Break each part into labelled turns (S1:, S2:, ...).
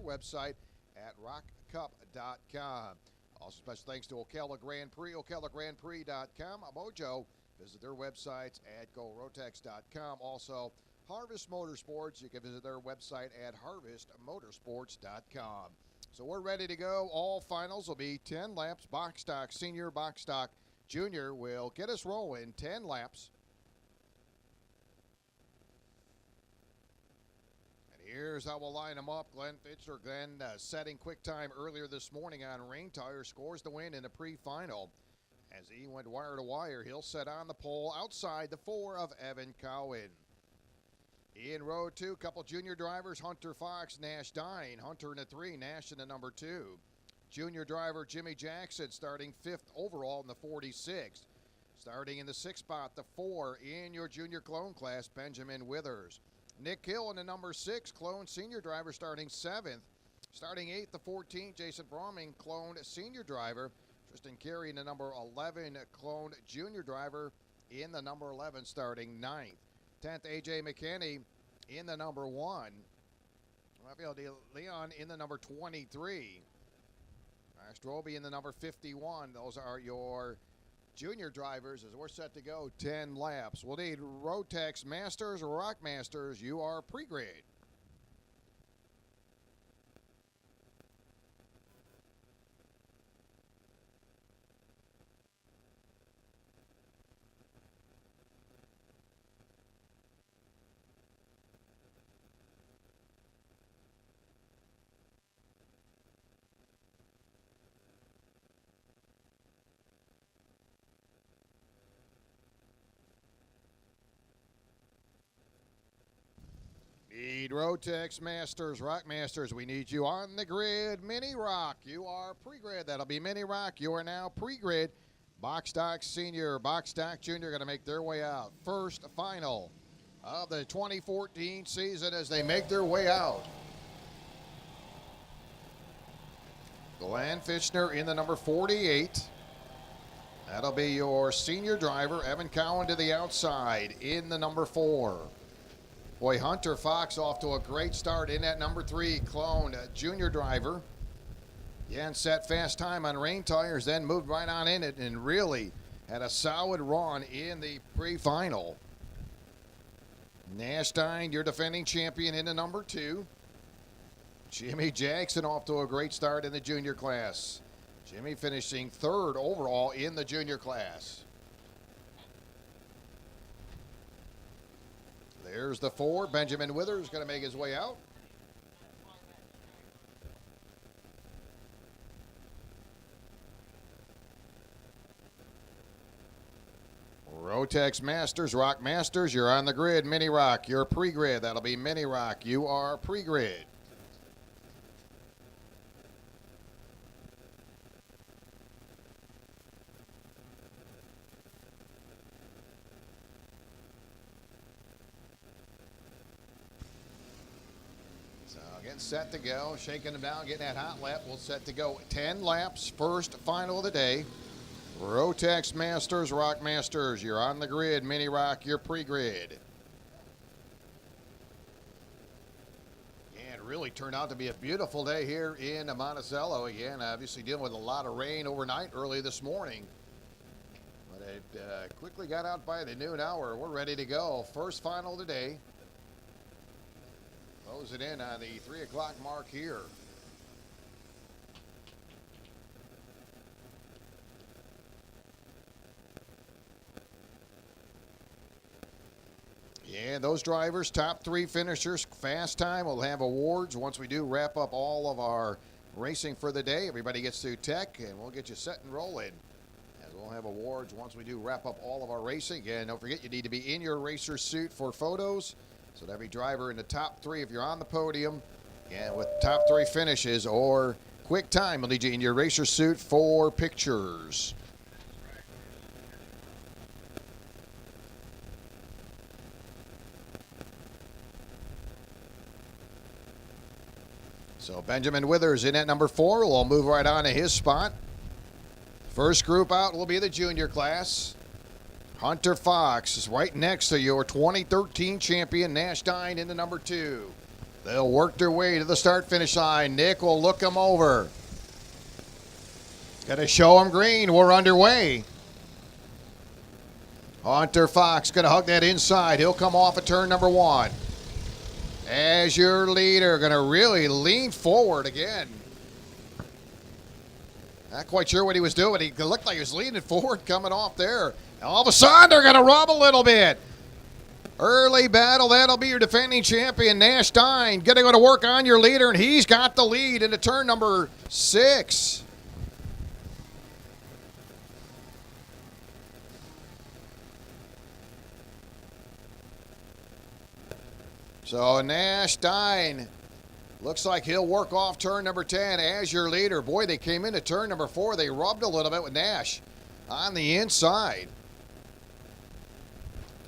S1: website at rockcup.com. Also, special thanks to Ocala Grand Prix, ocalagrandprix.com. Mojo, visit their websites at gorotex.com. Also, Harvest Motorsports, you can visit their website at harvestmotorsports.com. So we're ready to go. All finals will be 10 laps. Box stock senior, box stock junior will get us rolling 10 laps. And here's how we'll line them up. Glenn Fitcher, setting quick time earlier this morning on rain tires, scores the win in the pre-final. As he went wire to wire, he'll set on the pole outside the 4 of Evan Cowan. In row 2, couple junior drivers, Hunter Fox, Nash Dine. Hunter in the 3, Nash in the number 2. Junior driver Jimmy Jackson starting 5th overall in the 46th. Starting in the 6th spot, the 4 in your junior clone class, Benjamin Withers. Nick Hill in the number 6, clone senior driver starting 7th. Starting 8th, the 14, Jason Broming, cloned senior driver. Tristan Carey in the number 11, cloned junior driver in the number 11 starting 9th. 10th, A.J. McKinney in the number 1. Rafael De Leon in the number 23. Astrobi in the number 51. Those are your junior drivers as we're set to go 10 laps. We'll need Rotex Masters, Rock Masters. You are pre-grade. Need Rotex Masters, Rock Masters. We need you on the grid. Mini Rock, you are pre-grid. That'll be Mini Rock. You are now pre-grid. Box stock senior, box stock junior going to make their way out. First final of the 2014 season as they make their way out. Glenn Fitchner in the number 48. That'll be your senior driver. Evan Cowan to the outside in the number 4. Boy, Hunter Fox off to a great start in that number 3 clone junior driver. Yeah, and set fast time on rain tires, then moved right on in it and really had a solid run in the pre-final. Nash Dine, your defending champion in the number 2. Jimmy Jackson off to a great start in the junior class. Jimmy finishing 3rd overall in the junior class. There's the 4. Benjamin Withers going to make his way out. Rotex Masters, Rock Masters, you're on the grid. Mini Rock, you're pre-grid. That'll be Mini Rock. You are pre-grid. Getting set to go, shaking them down, getting that hot lap. We'll set to go 10 laps, first final of the day. Rotex Masters, Rock Masters, you're on the grid. Mini Rock, you're pre-grid. And it really turned out to be a beautiful day here in Monticello. Again, obviously dealing with a lot of rain overnight early this morning. But it quickly got out by the noon hour. We're ready to go. First final of the day. Close it in on the 3 o'clock mark here. Yeah, those drivers, top 3 finishers, fast time, will have awards once we do wrap up all of our racing for the day. Everybody gets through tech, and we'll get you set and rolling. As we'll have awards once we do wrap up all of our racing. And don't forget, you need to be in your racer suit for photos. So every driver in the top 3, if you're on the podium, and with top 3 finishes or quick time, we'll need you in your racer suit for pictures. So Benjamin Withers in at number 4. We'll move right on to his spot. First group out will be the junior class. Hunter Fox is right next to your 2013 champion, Nash Dine, in the number 2. They'll work their way to the start-finish line. Nick will look them over. Gonna show them green. We're underway. Hunter Fox gonna hug that inside. He'll come off at turn number 1. As your leader, gonna really lean forward again. Not quite sure what he was doing. He looked like he was leaning forward coming off there. All of a sudden, they're gonna rub a little bit. Early battle, that'll be your defending champion, Nash Dine. Gonna go to work on your leader, and he's got the lead into turn number 6. So Nash Dine looks like he'll work off turn number 10 as your leader. Boy, they came into turn number 4. They rubbed a little bit with Nash on the inside.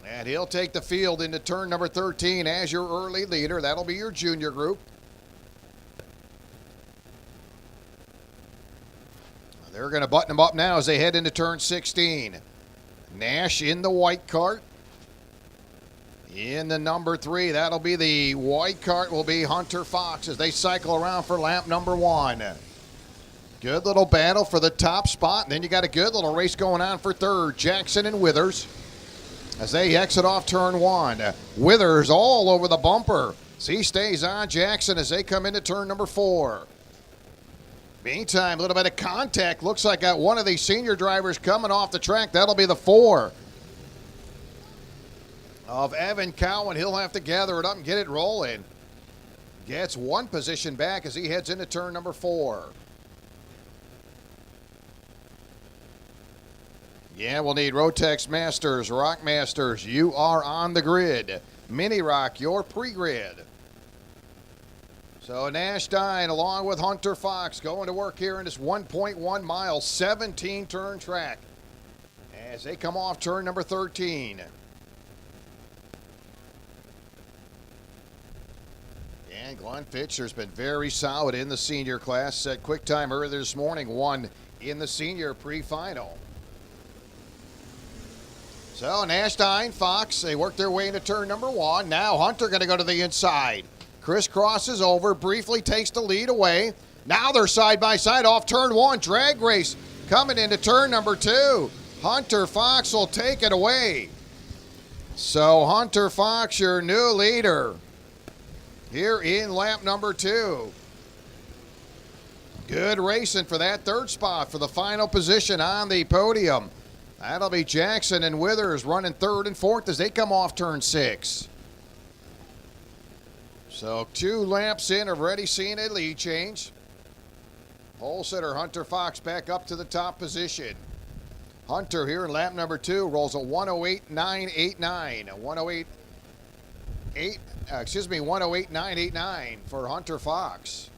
S1: And he'll take the field into turn number 13 as your early leader. That'll be your junior group. They're going to button them up now as they head into turn 16. Nash in the white cart. In the number 3, that'll be the white cart will be Hunter Fox as they cycle around for lap number 1. Good little battle for the top spot. And then you got a good little race going on for third. Jackson and Withers as they exit off turn 1. Withers all over the bumper. So he stays on Jackson as they come into turn number 4. Meantime, a little bit of contact. Looks like got one of these senior drivers coming off the track. That'll be the 4 of Evan Cowan. He'll have to gather it up and get it rolling. Gets one position back as he heads into turn number 4. Yeah, we'll need Rotex Masters, Rock Masters. You are on the grid. Mini Rock, your pre-grid. So Nash Dine along with Hunter Fox going to work here in this 1.1 mile, 17 turn track as they come off turn number 13. And Glenn Fitcher's been very solid in the senior class. Set quick time earlier this morning, won in the senior pre-final. So Nash Dine, Fox, they work their way into turn number 1. Now Hunter going to go to the inside. Chris crosses over, briefly takes the lead away. Now they're side by side off turn 1. Drag race coming into turn number 2. Hunter Fox will take it away. So Hunter Fox, your new leader here in lap number 2. Good racing for that third spot for the final position on the podium. That'll be Jackson and Withers running 3rd and 4th as they come off turn 6. So 2 laps in, already seen a lead change. Pole sitter Hunter Fox back up to the top position. Hunter here in lap number 2 rolls a 108.989. 108.989 for Hunter Fox.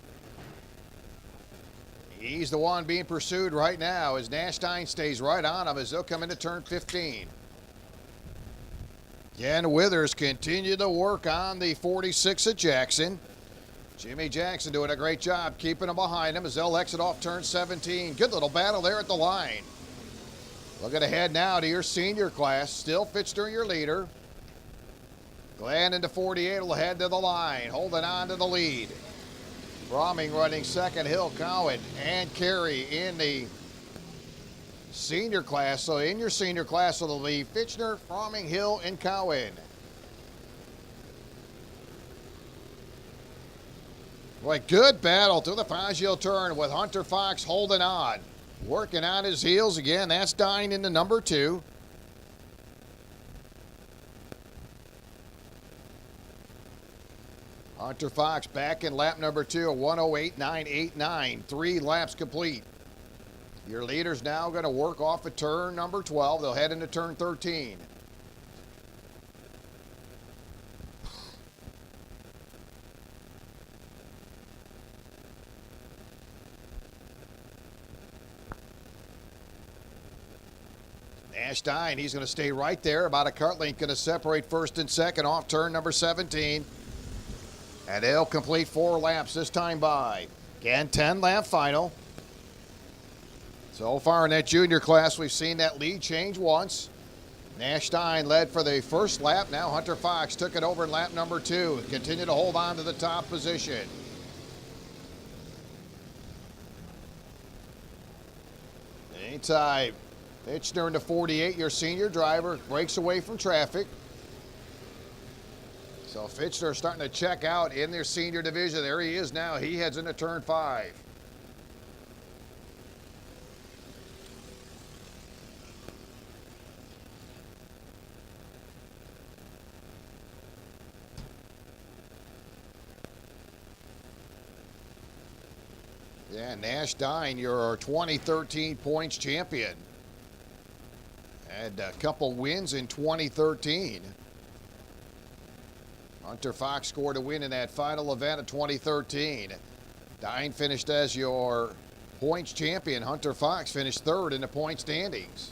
S1: He's the one being pursued right now as Nash Dine stays right on him as they'll come into turn 15. Ken Withers continue to work on the 46 at Jackson. Jimmy Jackson doing a great job keeping them behind him as they'll exit off turn 17. Good little battle there at the line. Looking ahead now to your senior class. Still Fitcher your leader. Glenn into 48 will head to the line, holding on to the lead. Fromming running second, Hill, Cowan, and Carey in the senior class. So in your senior class, it'll be Fitchner, Fromming, Hill, and Cowan. Boy, good battle through the Fazio turn with Hunter Fox holding on. Working on his heels again. That's Dine into number 2. Hunter Fox back in lap number 2, a 108.989. 3 laps complete. Your leader's now going to work off at turn number 12. They'll head into turn 13. Nash Dine, he's going to stay right there. About a cart length going to separate first and second off turn number 17. And they'll complete 4 laps this time by. Again, 10-lap final. So far in that junior class, we've seen that lead change once. Nash Stein led for the first lap. Now Hunter Fox took it over in lap number 2. Continue to hold on to the top position. Anytime Fitchner in the 48, your senior driver, breaks away from traffic. So Fitchner starting to check out in their senior division. There he is now. He heads into turn 5. Yeah, Nash Stein, your 2013 points champion. Had a couple wins in 2013. Hunter Fox scored a win in that final event of 2013. Stein finished as your points champion. Hunter Fox finished third in the point standings.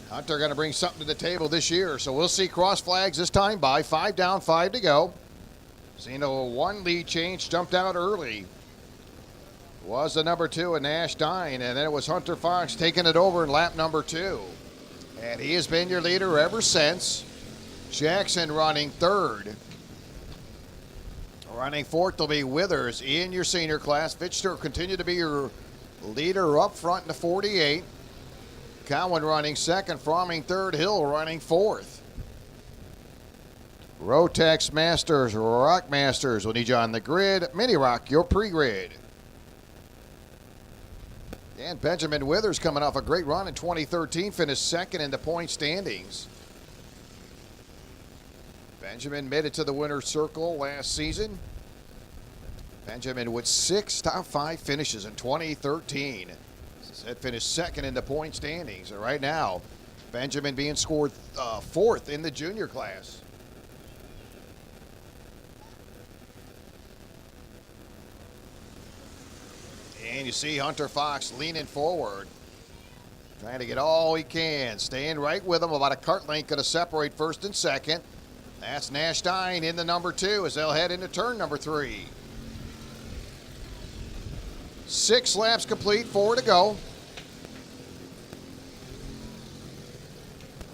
S1: Hunter going to bring something to the table this year, so we'll see cross flags this time by 5 down, 5 to go. Seen a 1 lead change, jumped out early. Was the number 2 in Nash Stein, and then it was Hunter Fox taking it over in lap number 2. And he has been your leader ever since. Jackson running third. Running fourth will be Withers in your senior class. Fitchner continue to be your leader up front in the 48. Cowan running second, Fromming third, Hill running fourth. Rotex Masters, Rock Masters will need you on the grid. Mini Rock, your pre-grid. And Benjamin Withers coming off a great run in 2013, finished second in the point standings. Benjamin made it to the winner's circle last season. Benjamin with 6 top 5 finishes in 2013. That finished second in the point standings. And right now, Benjamin being scored fourth in the junior class. And you see Hunter Fox leaning forward, trying to get all he can, staying right with him, about a cart length going to separate first and second. That's Nash Stein in the number 2 as they'll head into turn number 3. 6 laps complete, 4 to go.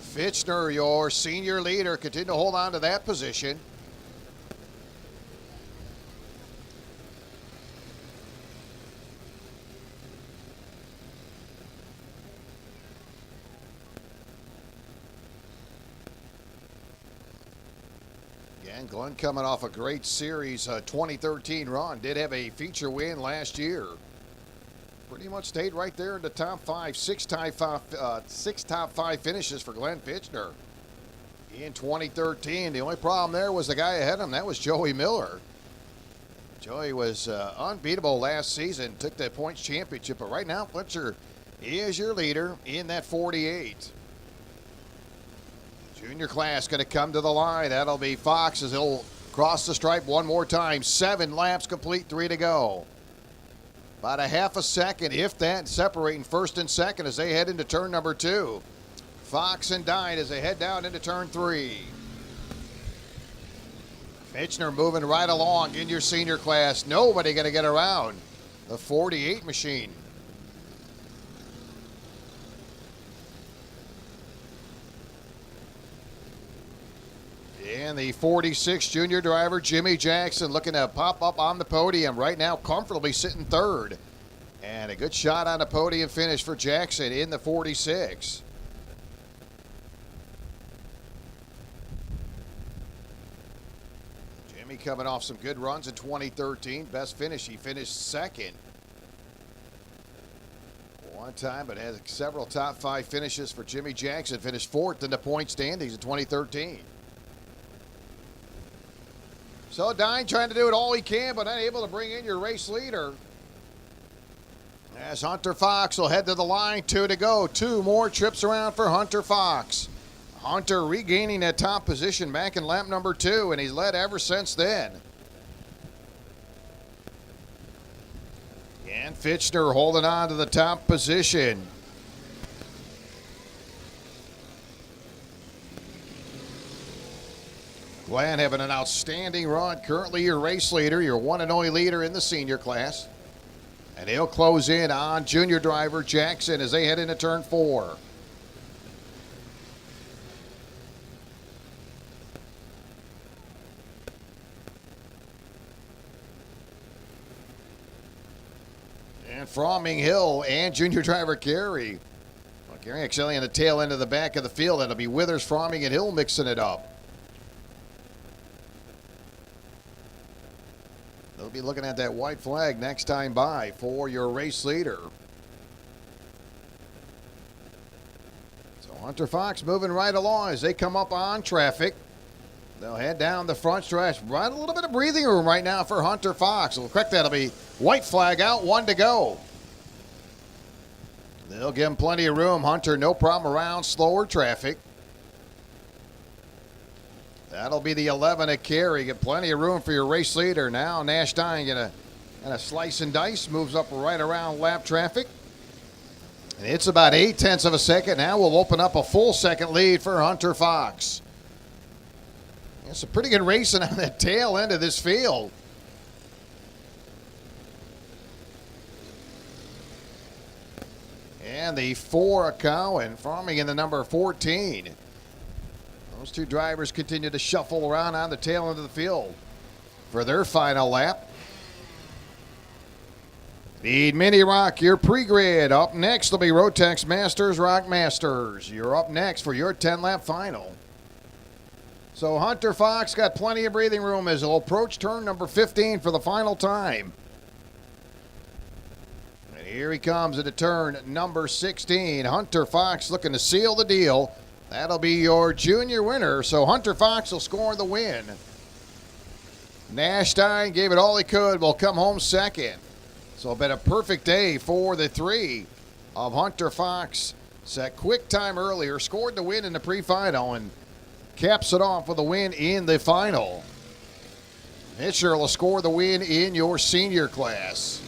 S1: Fitchner, your senior leader, continue to hold on to that position. Again, Glenn coming off a great series, 2013 run. Did have a feature win last year. Pretty much stayed right there in the top 5. 6 top 5 finishes for Glenn Fitchner in 2013. The only problem there was the guy ahead of him. That was Joey Miller. Joey was unbeatable last season, took the points championship. But right now, Fletcher is your leader in that 48. Junior class going to come to the line. That'll be Fox as he'll cross the stripe one more time. 7 laps complete, 3 to go. About a half a second, if that, separating first and second as they head into turn number 2. Fox and Dine as they head down into turn 3. Fitchner moving right along in your senior class. Nobody going to get around the 48 machine. And the 46 junior driver, Jimmy Jackson, looking to pop up on the podium. Right now, comfortably sitting third. And a good shot on the podium finish for Jackson in the 46. Jimmy coming off some good runs in 2013. Best finish, he finished second. One time, but has several top 5 finishes for Jimmy Jackson. Finished fourth in the point standings in 2013. So Dine trying to do it all he can, but unable to bring in your race leader. As Hunter Fox will head to the line, 2 to go. 2 more trips around for Hunter Fox. Hunter regaining that top position back in lap number 2, and he's led ever since then. And Fitchner holding on to the top position. Glenn having an outstanding run. Currently your race leader, your one and only leader in the senior class. And he'll close in on junior driver Jackson as they head into turn 4. And Fromming Hill and junior driver Gary. Well, Gary actually on the tail end of the back of the field. That'll be Withers, Fromming, and Hill mixing it up. They'll be looking at that white flag next time by for your race leader. So Hunter Fox moving right along as they come up on traffic. They'll head down the front stretch. Right, a little bit of breathing room right now for Hunter Fox. We'll correct that'll be white flag out, 1 to go. They'll give him plenty of room. Hunter, no problem around slower traffic. That'll be the 11 at Carey. Get plenty of room for your race leader. Now Nash Dine gonna slice and dice. Moves up right around lap traffic. And it's about 0.8 of a second. Now we'll open up a full second lead for Hunter Fox. It's a pretty good racing on the tail end of this field. And the 4 Cowan, Fromming in the number 14. Those two drivers continue to shuffle around on the tail end of the field for their final lap. The Mini Rock, your pre-grid. Up next will be Rotex Masters, Rock Masters. You're up next for your 10-lap final. So Hunter Fox got plenty of breathing room as he'll approach turn number 15 for the final time. And here he comes into turn number 16. Hunter Fox looking to seal the deal. That'll be your junior winner. So Hunter Fox will score the win. Nash Stein gave it all he could. Will come home second. So it's been a perfect day for the 3 of Hunter Fox. Set quick time earlier, scored the win in the pre-final, and caps it off with a win in the final. Hitcher will score the win in your senior class.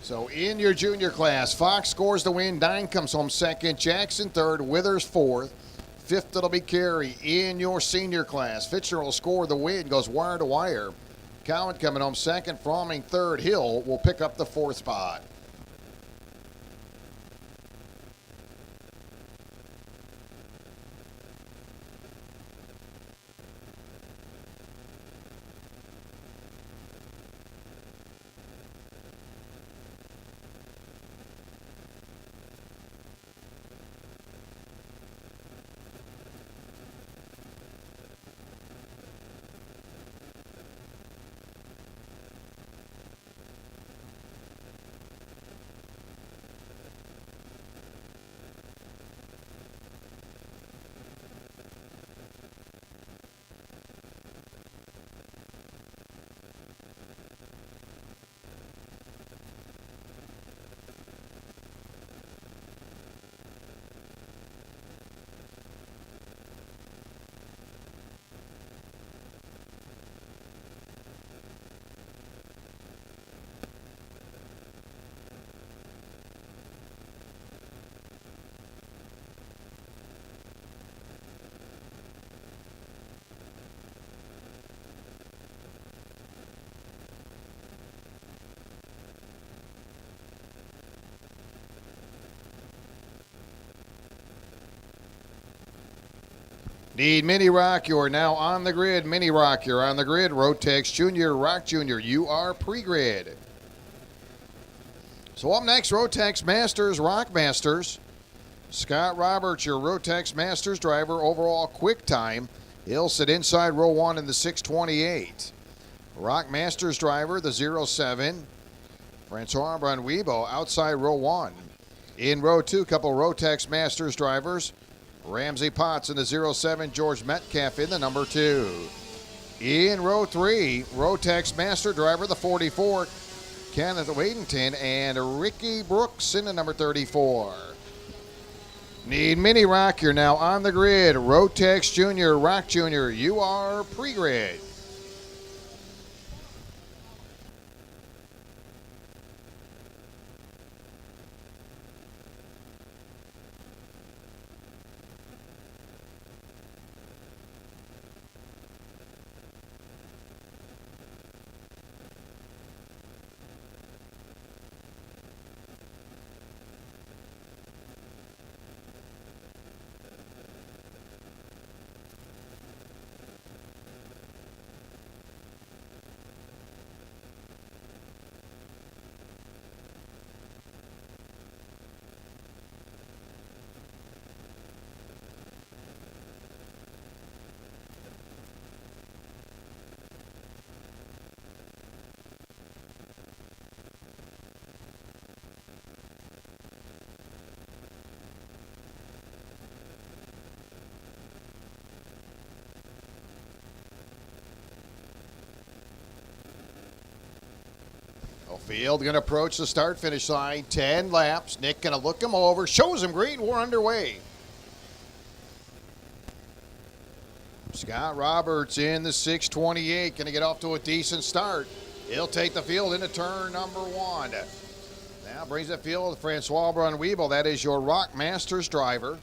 S1: So in your junior class, Fox scores the win. Dine comes home second. Jackson third. Withers fourth. Fifth, it'll be Carey. In your senior class, Fisher will score the win, goes wire to wire. Cowan coming home second. Fromming third. Hill will pick up the 4th spot. Need Mini Rock, you are now on the grid. Mini Rock, you're on the grid. Rotex Junior, Rock Junior, you are pre-grid. So up next, Rotex Masters, Rock Masters. Scott Roberts, your Rotex Masters driver, overall quick time. He'll sit inside row 1 in the 6:28. Rock Masters driver, the 07. Francois Branwibo outside row 1. In row 2, couple Rotex Masters drivers. Ramsey Potts in the 07, George Metcalf in the number 2. In row 3, Rotex Master driver, the 44, Kenneth Waddington, and Ricky Brooks in the number 34. Need Mini Rock, you're now on the grid. Rotex Junior, Rock Junior, you are pre-grid. Field going to approach the start-finish line. 10 laps. Nick going to look him over. Shows him green. We're underway. Scott Roberts in the 628. Going to get off to a decent start. He'll take the field into turn number 1. Now brings the field with Francois Brunweibel. That is your Rock Masters driver.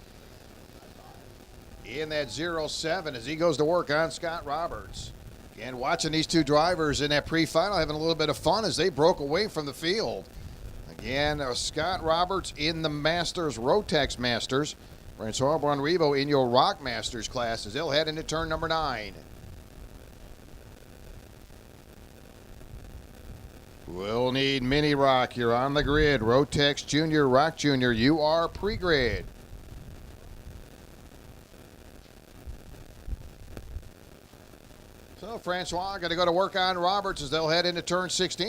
S1: In that 07 as he goes to work on Scott Roberts. Again, watching these two drivers in that pre-final having a little bit of fun as they broke away from the field. Again, Scott Roberts in the Masters, Rotex Masters. Francois Brunweibel in your Rock Masters classes. They'll head into turn number 9. We'll need Mini Rock. You're on the grid. Rotex Junior, Rock Junior, you are pre-grid. So Francois going to go to work on Roberts as they'll head into turn 16.